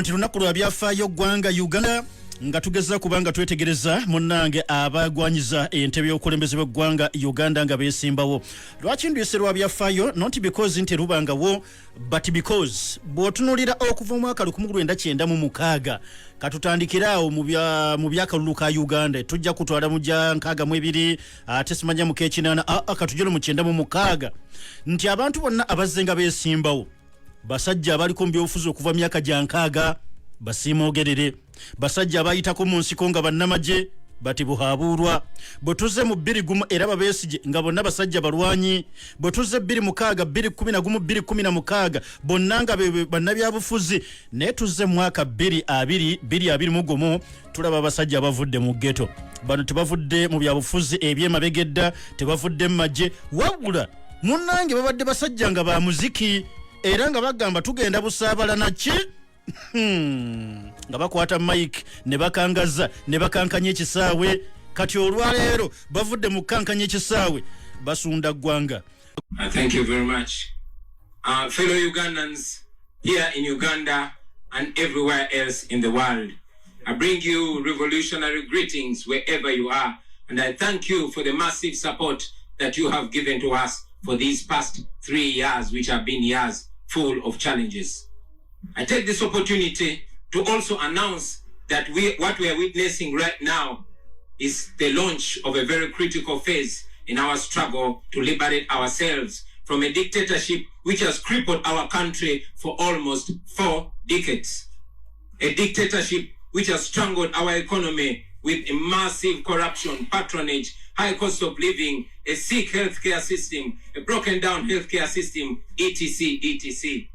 nti lunaku lwa byafaayo ggwanga Uganda nga tugeza kubanga twetegereza munnange abagwanyiza entebe y'okulembeze bw'eggwanga Uganda nga beesimbawo. Lwaki ndwise lwa byafaayo not because nti rubangawo but because bw'otunuulira okuva mu mwaka 1996 katutandikiraawo mu byakalulu ka Uganda tujja kutwala mu gya 62 ate simanya mu k'ekinana katujjeno mu 96 nti abantu bonna abazze nga beesimbawo basajja abaliko mu byobufuzi okuva myaka gya 60 basiimoogerere basajja abayitako mu nsiko nga bannamagye bati buhabuurwa bwe tuzze mu 20 era babeesige nga bonna basajja balwanyi bwe tuzze 2016 2016 bonna nga bannabyabufuzi naye tuzze mu mwaka 2020 tulaba basajja bavudde mu ghetto bano tebavudde mu byabufuzi ebyemabegedda tebavudde mu magye wabula munnange babadde basajja nga ba muziki era nga bagamba tugenda busaabala naki nga bakwata mic ne bakangaza ne bakankanya ekisaawe kati olwaleero bavudde mu kankanya ekisaawe basunda ggwanga. Thank you very much. Fellow Ugandans here in Uganda and everywhere else in the world, I bring you revolutionary greetings wherever you are, and I thank you for the massive support that you have given to us for these past 3 years, which have been years full of challenges. I take this opportunity to also announce that what we are witnessing right now is the launch of a very critical phase in our struggle to liberate ourselves from a dictatorship which has crippled our country for almost 4 decades. A dictatorship which has strangled our economy with a massive corruption, patronage, high cost of living, a sick healthcare system, a broken down healthcare system, etc., etc.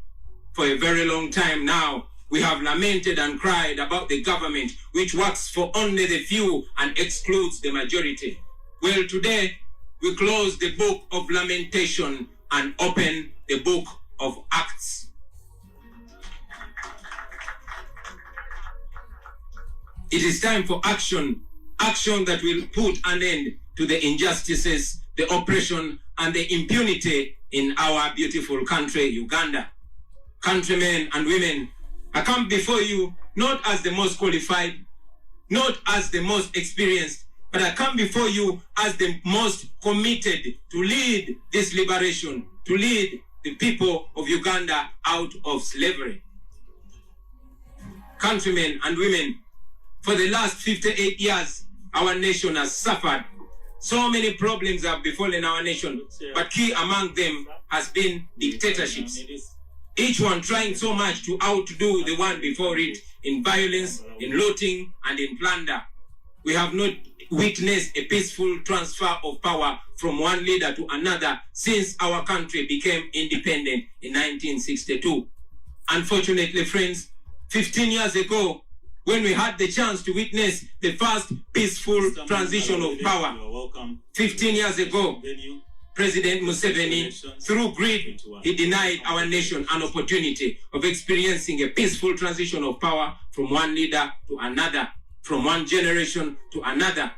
For a very long time now, we have lamented and cried about the government which works for only the few and excludes the majority. Well, today, we close the book of lamentation and open the book of acts. It is time for action, action that will put an end to the injustices, the oppression, and the impunity in our beautiful country, Uganda. Countrymen and women, I come before you not as the most qualified, not as the most experienced, but I come before you as the most committed to lead this liberation, to lead the people of Uganda out of slavery. Countrymen and women, for the last 58 years, our nation has suffered. So many problems have befallen our nation, but key among them has been dictatorships. Each one trying so much to outdo the one before it in violence, in looting, and in plunder. We have not witnessed a peaceful transfer of power from one leader to another since our country became independent in 1962. Unfortunately, friends, 15 years ago, when we had the chance to witness the first peaceful transition of power, 15 years ago, President Museveni, through greed, he denied our nation an opportunity of experiencing a peaceful transition of power from one leader to another, from one generation to another.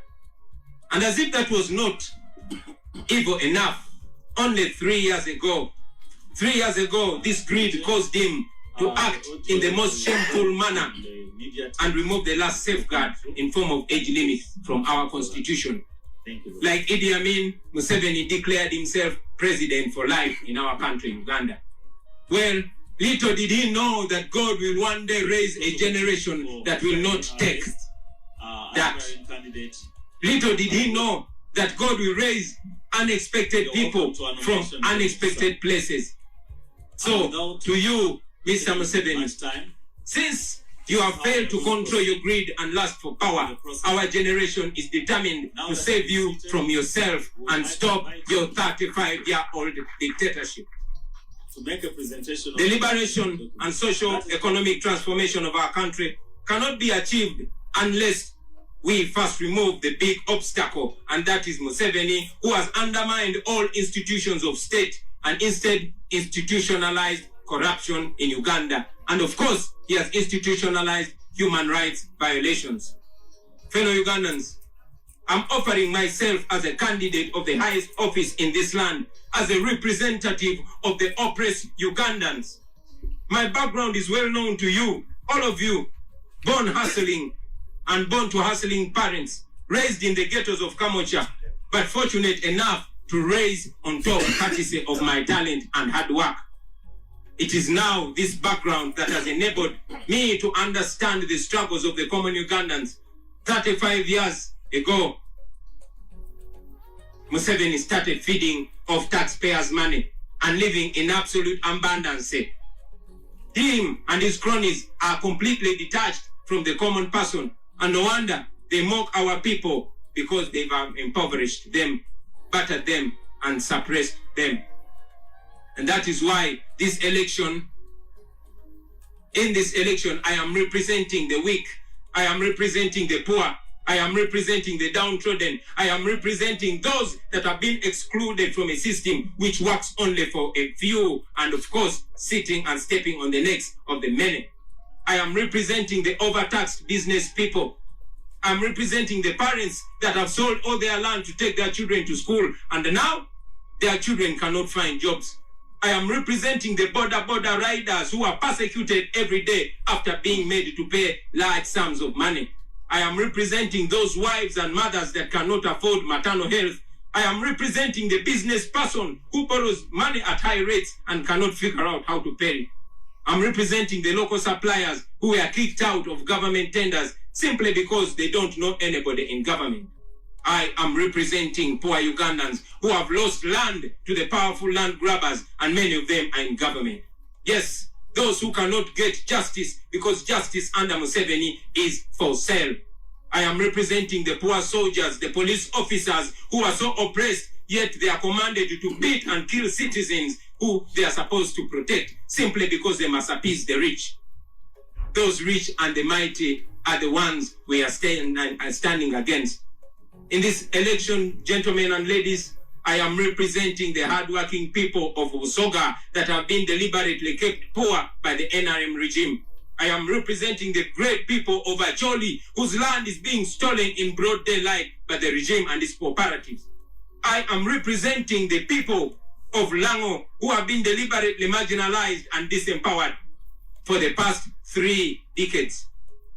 And as if that was not evil enough, only 3 years ago, this greed caused him to act in the most shameful manner and remove the last safeguard in form of age limit from our constitution. Like Idi Amin, Museveni declared himself president for life in our country, Uganda. Well, little did he know that God will one day raise a generation that will not take that. Little did he know that God will raise unexpected people from unexpected places. So, to you, Mr. Museveni, since you have failed to control your greed and lust for power, our generation is determined to save you from yourself and stop your 35-year-old dictatorship. The liberation and socio-economic transformation of our country cannot be achieved unless we first remove the big obstacle, and that is Museveni, who has undermined all institutions of state and instead institutionalized corruption in Uganda. And of course, he has institutionalized human rights violations. Fellow Ugandans, I'm offering myself as a candidate of the highest office in this land, as a representative of the oppressed Ugandans. My background is well known to you. All of you, born hustling and born to hustling parents, raised in the ghettos of Kamocha, but fortunate enough to raise on top courtesy of my talent and hard work. It is now this background that has enabled me to understand the struggles of the common Ugandans. 35 years ago, Museveni started feeding off taxpayers' money and living in absolute abundance. Him and his cronies are completely detached from the common person, and no wonder they mock our people because they've impoverished them, battered them, and suppressed them. And that is why in this election, I am representing the weak, I am representing the poor, I am representing the downtrodden, I am representing those that have been excluded from a system which works only for a few, and of course, sitting and stepping on the necks of the many. I am representing the overtaxed business people. I'm representing the parents that have sold all their land to take their children to school, and now their children cannot find jobs. I am representing the border riders who are persecuted every day after being made to pay large sums of money. I am representing those wives and mothers that cannot afford maternal health. I am representing the business person who borrows money at high rates and cannot figure out how to pay it. I'm representing the local suppliers who were kicked out of government tenders simply because they don't know anybody in government. I am representing poor Ugandans who have lost land to the powerful land grabbers, and many of them are in government. Yes, those who cannot get justice because justice under Museveni is for sale. I am representing the poor soldiers, the police officers who are so oppressed, yet they are commanded to beat and kill citizens who they are supposed to protect simply because they must appease the rich. Those rich and the mighty are the ones we are standing against. In this election, gentlemen and ladies, I am representing the hardworking people of Busoga that have been deliberately kept poor by the NRM regime. I am representing the great people of Acholi, whose land is being stolen in broad daylight by the regime and its cooperatives. I am representing the people of Lango, who have been deliberately marginalized and disempowered for the past 3 decades.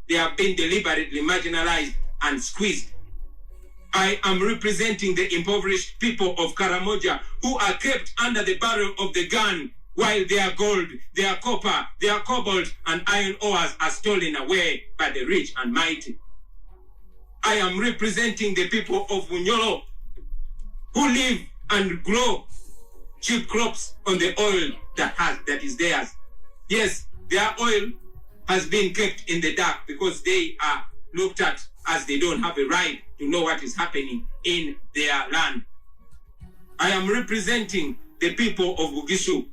They have been deliberately marginalized and squeezed. I am representing the impoverished people of Karamoja who are kept under the barrel of the gun while their gold, their copper, their cobalt and iron ores are stolen away by the rich and mighty. I am representing the people of Bunyoro who live and grow cheap crops on the oil that is theirs. Yes, their oil has been kept in the dark because they are looked at as they don't have a right to know what is happening in their land. I am representing the people of Bugishu,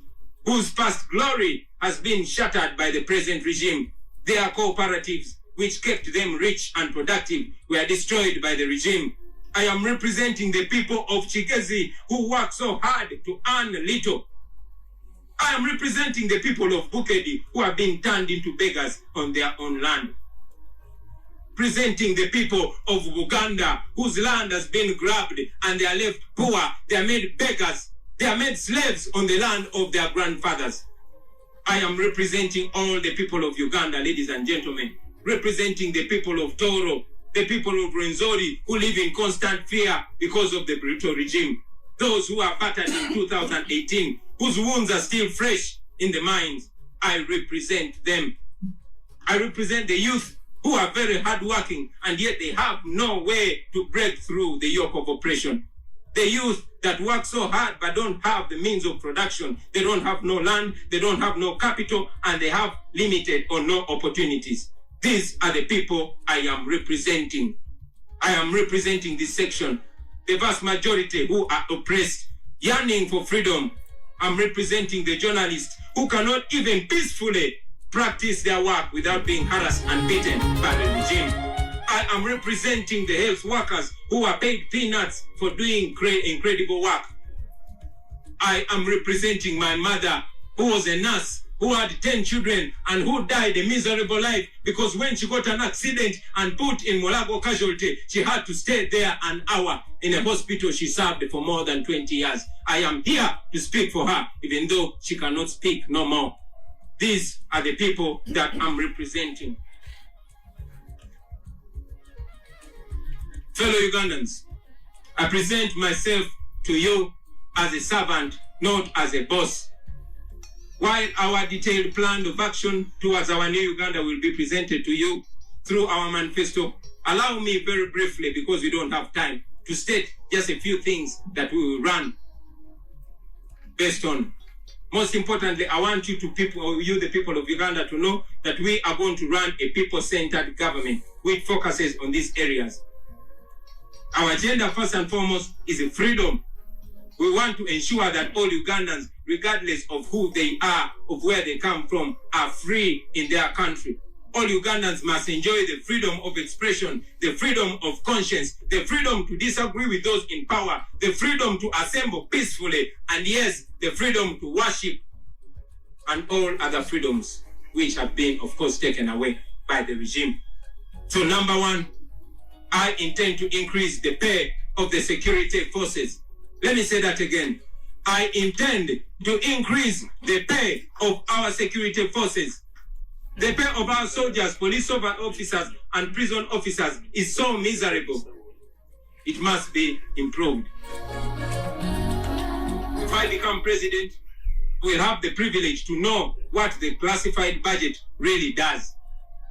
whose past glory has been shattered by the present regime. Their cooperatives, which kept them rich and productive, were destroyed by the regime. I am representing the people of Chigezi, who work so hard to earn little. I am representing the people of Bukedi, who have been turned into beggars on their own land. Presenting the people of Uganda, whose land has been grabbed and they are left poor. They are made beggars. They are made slaves on the land of their grandfathers. I am representing all the people of Uganda, ladies and gentlemen. Representing the people of Toro, the people of Rwenzori, who live in constant fear because of the brutal regime. Those who are battered in 2018, whose wounds are still fresh in the minds. I represent them. I represent the youth who are very hardworking, and yet they have no way to break through the yoke of oppression. The youth that work so hard but don't have the means of production. They don't have no land, they don't have no capital, and they have limited or no opportunities. These are the people I am representing. I am representing this section, the vast majority who are oppressed, yearning for freedom. I'm representing the journalists who cannot even peacefully practice their work without being harassed and beaten by the regime. I am representing the health workers who are paid peanuts for doing incredible work. I am representing my mother, who was a nurse, who had 10 children and who died a miserable life because when she got an accident and put in Molago casualty, she had to stay there an hour in a hospital she served for more than 20 years. I am here to speak for her, even though she cannot speak no more. these are the people that I'm representing. Fellow Ugandans, I present myself to you as a servant, not as a boss. While our detailed plan of action towards our new Uganda will be presented to you through our manifesto, allow me very briefly, because we don't have time, to state just a few things that we will run based on. Most importantly, I want you, the people of Uganda, to know that we are going to run a people-centered government which focuses on these areas. Our agenda, first and foremost, is freedom. We want to ensure that all Ugandans, regardless of who they are, of where they come from, are free in their country. All Ugandans must enjoy the freedom of expression, the freedom of conscience, the freedom to disagree with those in power, the freedom to assemble peacefully, and yes, the freedom to worship, and all other freedoms which have been, of course, taken away by the regime. So number one, I intend to increase the pay of the security forces. Let me say that again. I intend to increase the pay of our security forces. The pay of our soldiers, police officers, and prison officers is so miserable. It must be improved. If I become president, we'll have the privilege to know what the classified budget really does.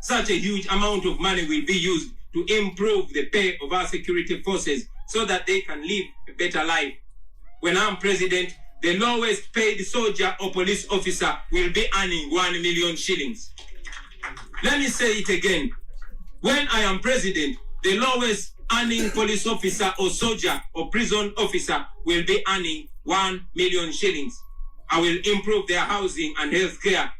Such a huge amount of money will be used to improve the pay of our security forces so that they can live a better life. When I'm president, the lowest paid soldier or police officer will be earning 1 million shillings. Let me say it again. When I am president, the lowest earning police officer or soldier or prison officer will be earning 1 million shillings. I will improve their housing and health care.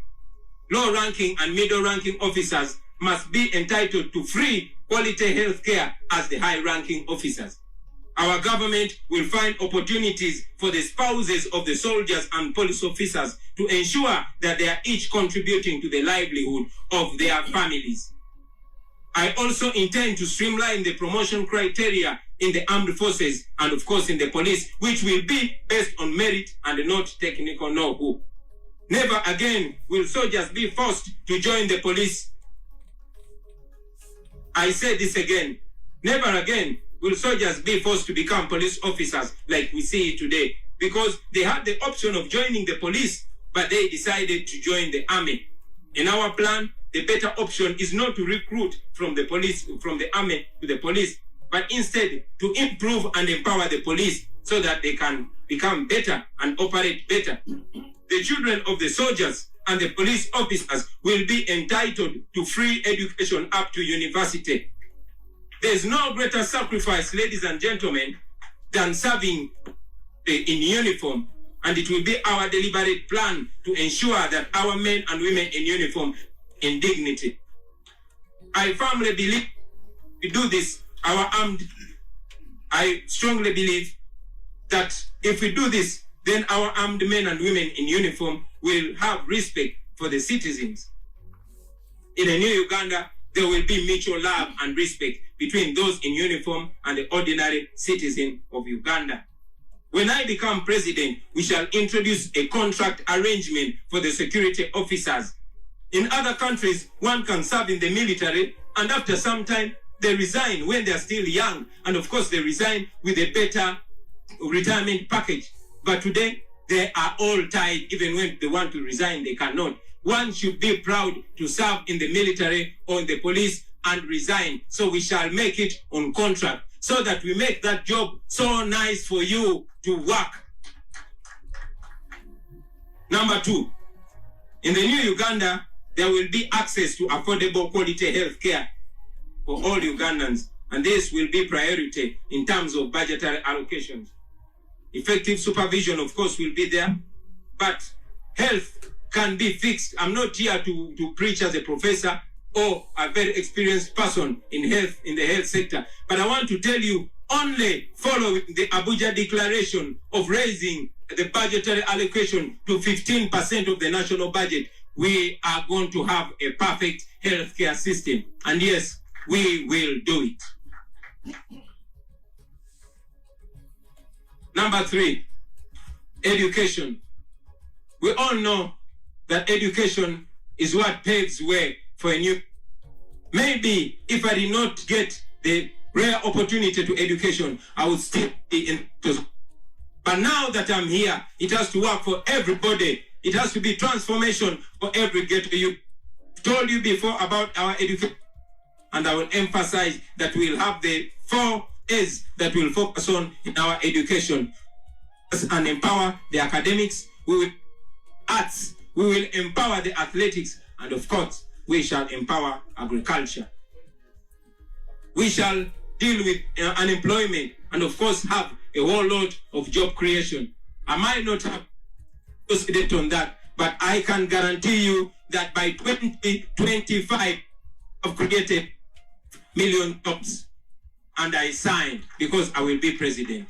Low-ranking and middle-ranking officers must be entitled to free quality health care as the high-ranking officers. Our government will find opportunities for the spouses of the soldiers and police officers to ensure that they are each contributing to the livelihood of their families. I also intend to streamline the promotion criteria in the armed forces and, of course, in the police, which will be based on merit and not technical know-how. Never again will soldiers be forced to join the police. I say this again. Never again will soldiers be forced to become police officers like we see today, because they had the option of joining the police, but they decided to join the army. In our plan, the better option is not to recruit from the police, from the army to the police, but instead to improve and empower the police so that they can become better and operate better. The children of the soldiers and the police officers will be entitled to free education up to university. There's no greater sacrifice, ladies and gentlemen, than serving in uniform, and it will be our deliberate plan to ensure that our men and women in uniform in dignity. I firmly believe we do this, I strongly believe that if we do this, then our armed men and women in uniform will have respect for the citizens. In a new Uganda, there will be mutual love and respect between those in uniform and the ordinary citizen of Uganda. When I become president, we shall introduce a contract arrangement for the security officers. In other countries, one can serve in the military, and after some time, they resign when they're still young. And of course, they resign with a better retirement package. But today, they are all tied. Even when they want to resign, they cannot. One should be proud to serve in the military or in the police and resign. So we shall make it on contract, so that we make that job so nice for you to work. Number two, in the new Uganda, there will be access to affordable quality health care for all Ugandans, and this will be priority in terms of budgetary allocations. Effective supervision, of course, will be there, but health can be fixed. I'm not here to preach as a professor or a very experienced person in health, in the health sector, but I want to tell you, only following the Abuja Declaration of raising the budgetary allocation to 15% of the national budget, we are going to have a perfect healthcare system. And yes, we will do it. Number three, education. We all know that education is what paves way for a new. Maybe if I did not get the rare opportunity to education, I would still be in. But now that I'm here, it has to work for everybody. It has to be transformation for every ghetto. You told you before about our education, and I will emphasize that we'll have the 4 A's that we'll focus on in our education. And empower the academics, we will arts, we will empower the athletics, and of course, we shall empower agriculture. We shall deal with unemployment, and of course have a whole lot of job creation. I might not have decided on that, but I can guarantee you that by 2025, I've created million jobs, and I signed because I will be president.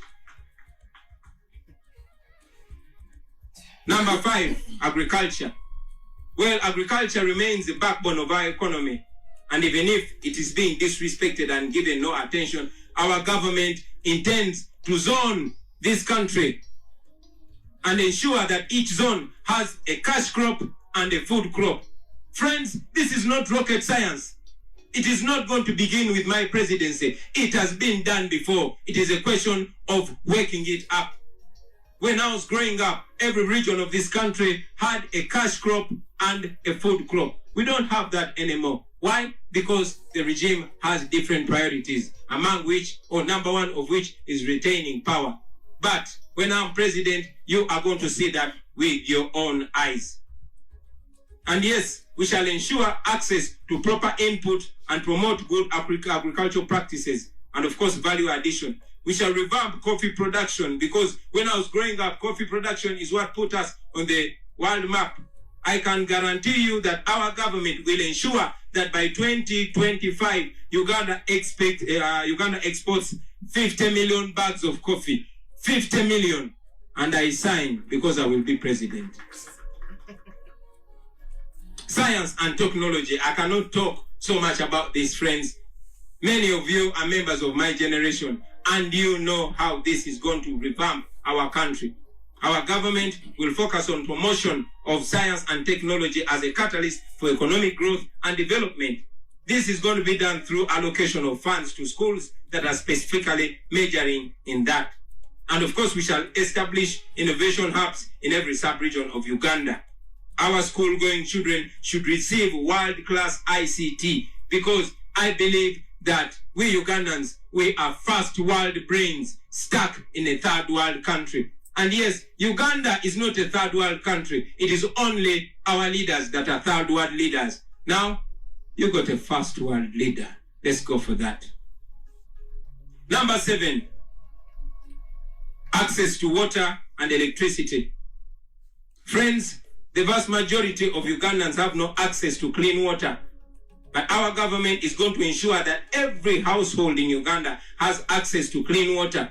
Number 5, agriculture. Well, agriculture remains the backbone of our economy. And even if it is being disrespected and given no attention, our government intends to zone this country and ensure that each zone has a cash crop and a food crop. Friends, this is not rocket science. It is not going to begin with my presidency. It has been done before. It is a question of waking it up. When I was growing up, every region of this country had a cash crop and a food crop. We don't have that anymore. Why? Because the regime has different priorities, among which, or number 1 of which, is retaining power. But when I'm president, you are going to see that with your own eyes. And yes, we shall ensure access to proper input and promote good agricultural practices, and of course, value addition. We shall revamp coffee production, because when I was growing up, coffee production is what put us on the world map. I can guarantee you that our government will ensure that by 2025, Uganda exports 50 million bags of coffee. 50 million. And I sign because I will be president. Science and technology. I cannot talk so much about this, friends. Many of you are members of my generation, and you know how this is going to revamp our country. Our government will focus on promotion of science and technology as a catalyst for economic growth and development. This is going to be done through allocation of funds to schools that are specifically majoring in that. And of course, we shall establish innovation hubs in every sub-region of Uganda. Our school-going children should receive world-class ICT, because I believe that we Ugandans, we are first world brains stuck in a third world country. And yes, Uganda is not a third world country. It is only our leaders that are third world leaders. Now, you got a first world leader. Let's go for that. Number 7, access to water and electricity. Friends, the vast majority of Ugandans have no access to clean water. But our government is going to ensure that every household in Uganda has access to clean water.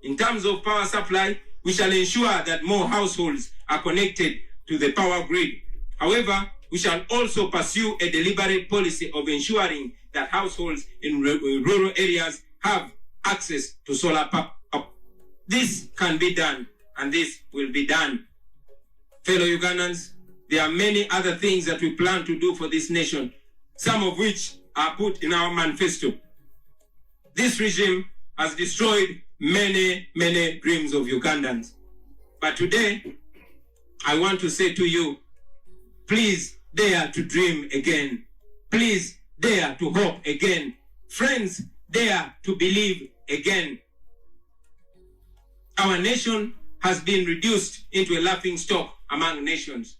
In terms of power supply, we shall ensure that more households are connected to the power grid. However, we shall also pursue a deliberate policy of ensuring that households in rural areas have access to solar power. This can be done, and this will be done. Fellow Ugandans, there are many other things that we plan to do for this nation, some of which are put in our manifesto. This regime has destroyed many, many dreams of Ugandans. But today, I want to say to you, please dare to dream again. Please dare to hope again. Friends, dare to believe again. Our nation has been reduced into a laughing stock among nations.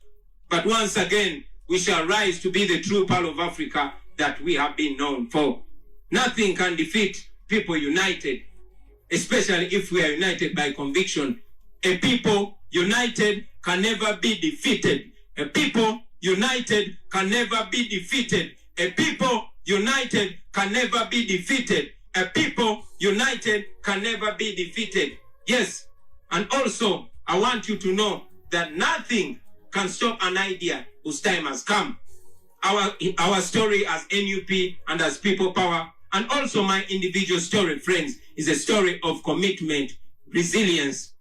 But once again, we shall rise to be the true pearl of Africa that we have been known for. Nothing can defeat people united, especially if we are united by conviction. A people united can never be defeated. A people united can never be defeated. A people united can never be defeated. A people united can never be defeated. Yes, and also I want you to know that nothing can stop an idea whose time has come. Our story as NUP and as People Power, and also my individual story, friends, is a story of commitment, resilience,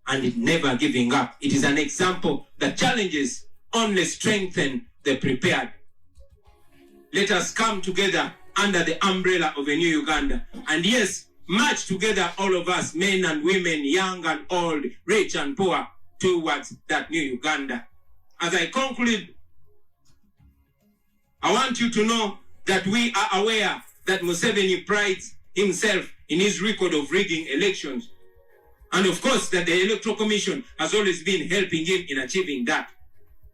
and never giving up. It is an example that challenges only strengthen the prepared. Let us come together under the umbrella of a new Uganda. And yes, march together, all of us, men and women, young and old, rich and poor, towards that new Uganda. As I conclude, I want you to know that we are aware that Museveni prides himself in his record of rigging elections. And of course, that the Electoral Commission has always been helping him in achieving that.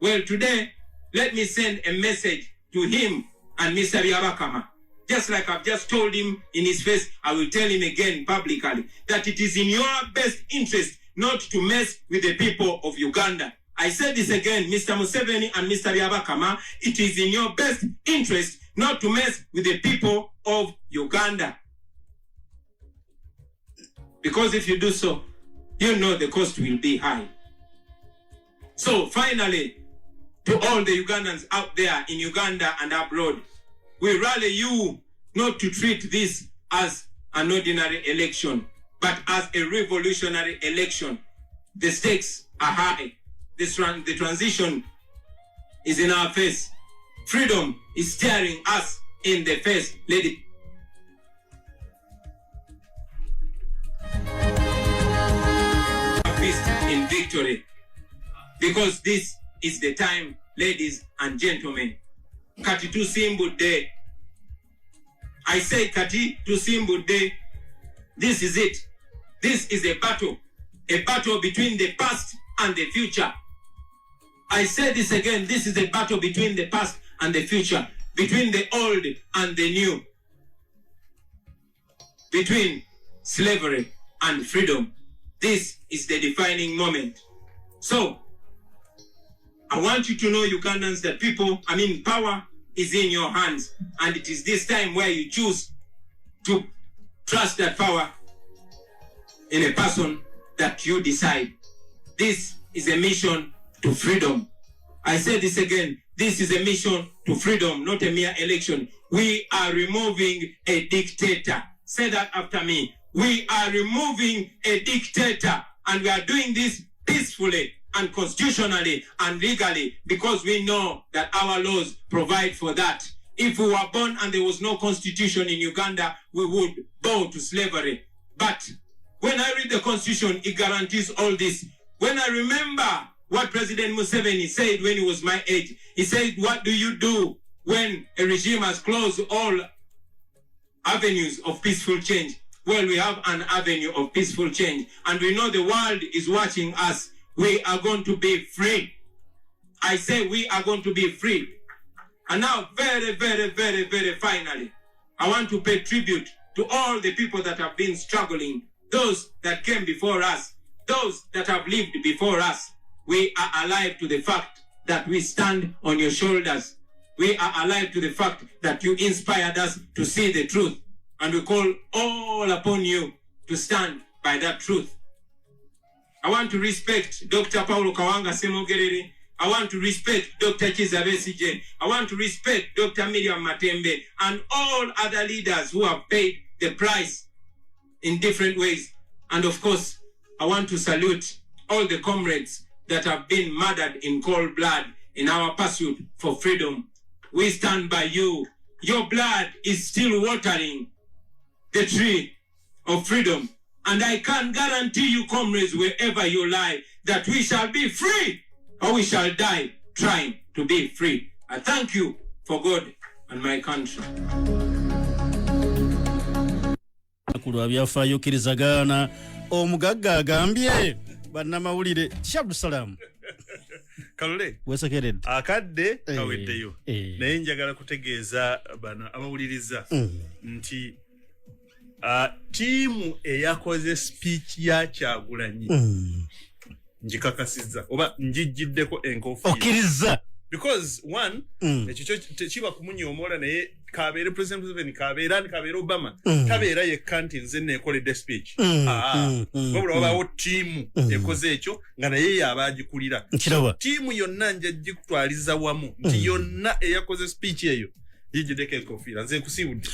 Well, today, let me send a message to him and Mr. Ebyafaayo. Just like I've just told him in his face, I will tell him again publicly that it is in your best interest not to mess with the people of Uganda. I said this again, Mr. Museveni and Mr. Ebyafaayo, it is in your best interest not to mess with the people of Uganda. Because if you do so, you know the cost will be high. So finally, to all the Ugandans out there in Uganda and abroad, we rally you not to treat this as an ordinary election, but as a revolutionary election. The stakes are high. The transition is in our face. Freedom is staring us in the face. Let it feast in victory. Because this is the time, ladies and gentlemen. Kati tusimbudde. I say kati tusimbudde. This is it. This is a battle between the past and the future. I say this again, this is a battle between the past and the future, between the old and the new, between slavery and freedom. This is the defining moment. So, I want you to know, Ugandans, that power is in your hands. And it is this time where you choose to trust that power in a person that you decide. This is a mission to freedom. I say this again. This is a mission to freedom, not a mere election. We are removing a dictator. Say that after me. We are removing a dictator, and we are doing this peacefully and constitutionally and legally, because we know that our laws provide for that. If we were born and there was no constitution in Uganda, we would bow to slavery. But when I read the constitution, it guarantees all this. When I remember what President Museveni said when he was my age, he said, what do you do when a regime has closed all avenues of peaceful change? Well, we have an avenue of peaceful change, and we know the world is watching us. We are going to be free. I say we are going to be free. And now, very, very, very, very finally, I want to pay tribute to all the people that have been struggling, those that came before us, those that have lived before us. We are alive to the fact that we stand on your shoulders. We are alive to the fact that you inspired us to see the truth. And we call all upon you to stand by that truth. I want to respect Dr. Paulo Kawanga Semogerere. I want to respect Dr. Kizza Besigye. I want to respect Dr. Miriam Matembe and all other leaders who have paid the price in different ways. And of course, I want to salute all the comrades that have been murdered in cold blood in our pursuit for freedom. We stand by you. Your blood is still watering the tree of freedom. And I can guarantee you, comrades, wherever you lie, that we shall be free or we shall die trying to be free. I thank you for God and my country. Ebyafaayo kirizagana omugagga agambye bannamawulire Abdulsalam Kalole wesekered akadde kaweddeyo naye njagala kutegeeza bano abawuliriza nti tiimu eyakoze speech ya Kyagulanyi njikakasizza oba njijjiddeko enkofiira okiriza because one ekyo tekiba kumunyoomola naye kabeere President Museveni kabeere Obama tabeera yekka nti nze neekoledde speech wabula wabaawo tiimu ekoze ekyo nga naye yabaagikulira tiimu yonna njagikutwaliza wamu nti yonna eyakoze speech eyo yigiddeko enkofiira nze nkusiibudde.